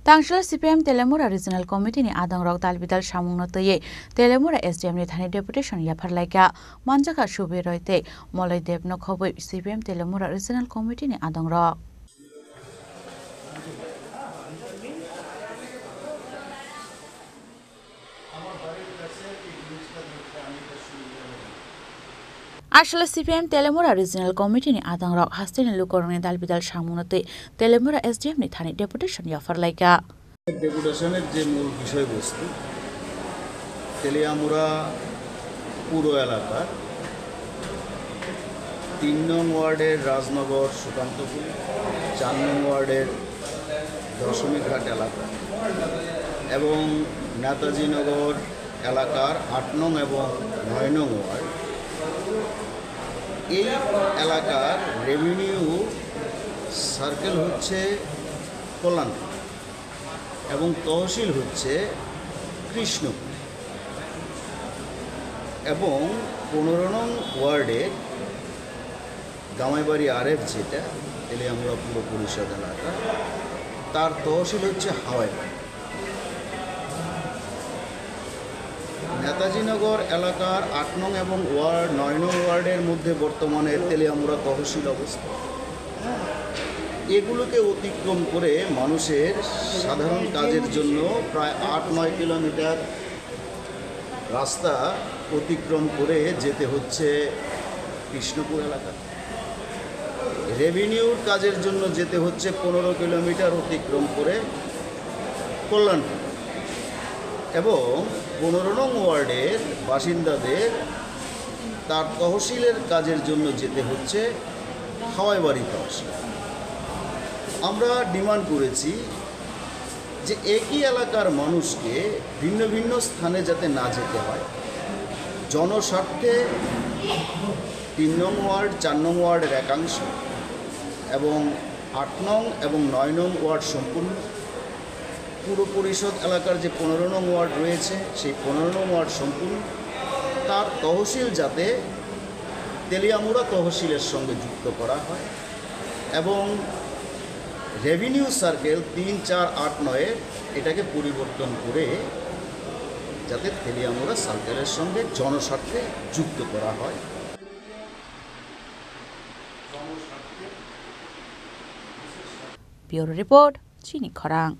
Tangshal CPM Telemura Regional Committee ni Adang Rok Dalbidal Samungno Toye Telemura SDM ni Thani Deputation Yafarlaika Manjaka Shubi Roite Molai Debno Khoboi CPM Telemura Regional Committee ni Adang Rok Ashla CPM Telemura Regional Committee ni Adang Rok Hastin Lukorni Dalbidal Samungno Toye Telemura SDM ni Thani Deputation Yafarlaika ডেপুটেশনের যে মূল বিষয়বস্তু তেলিয়ামুড়া পুর এলাকার ৩ নং ওয়ার্ডের রাজনগর সুকান্তপুর ৪ নং ওয়ার্ডের দশমীঘাট এলাকা এবং নেতাজিনগর এলাকার ৮ নং এবং ৯ নং ওয়ার্ড এই এলাকার রেভিনিউ সার্কেল হচ্ছে কল্যাণপুর এবং তহসিল হচ্ছে কৃষ্ণপুর এবং ১৫ নং ওয়ার্ডে গামাইবাড়ি আরএফ যেটা তেলিয়ামুড়া পুর পরিষদ এলাকা তার তহসিল হচ্ছে হাওয়াইবাড়ি। নেতাজিনগর এলাকার ৮ নং এবং ৯ নং ওয়ার্ডের মধ্যে বর্তমানে তেলিয়ামুড়া তহসিল অবস্থা। এগুলোকে অতিক্রম করে মানুষের সাধারণ কাজের জন্য প্রায় ৮-৯ কিলোমিটার রাস্তা অতিক্রম করে যেতে হচ্ছে কৃষ্ণপুর এলাকা। রেভিনিউর কাজের জন্য যেতে হচ্ছে ১৫ কিলোমিটার অতিক্রম করে কল্যাণপুর এবং ১৫ নং ওয়ার্ডের বাসিন্দাদের তার তহসিলের কাজের জন্য যেতে হচ্ছে হাওয়াইবাড়ি তহসিল। আমরা ডিমান্ড করেছি যে একই এলাকার মানুষকে ভিন্ন ভিন্ন স্থানে যাতে না যেতে হয়, জনস্বার্থে ৩ নং ওয়ার্ড ৪ নং ওয়ার্ডের একাংশ এবং ৮ নং এবং ৯ নং ওয়ার্ড সম্পূর্ণ পুর পরিষদ এলাকার যে ১৫ নং ওয়ার্ড রয়েছে সেই ১৫ নং ওয়ার্ড সম্পূর্ণ তার তহসিল যাতে তেলিয়ামুড়া তহসিলের সঙ্গে যুক্ত করা হয় এবং রেভিনিউ সার্কেল ৩, ৪, ৮, ৯ এটাকে পরিবর্তন করে যাতে তেলিয়ামুড়া সার্কেলের সঙ্গে জনস্বার্থে যুক্ত করা হয়। ব্যুরো রিপোর্ট চিনি খরাং।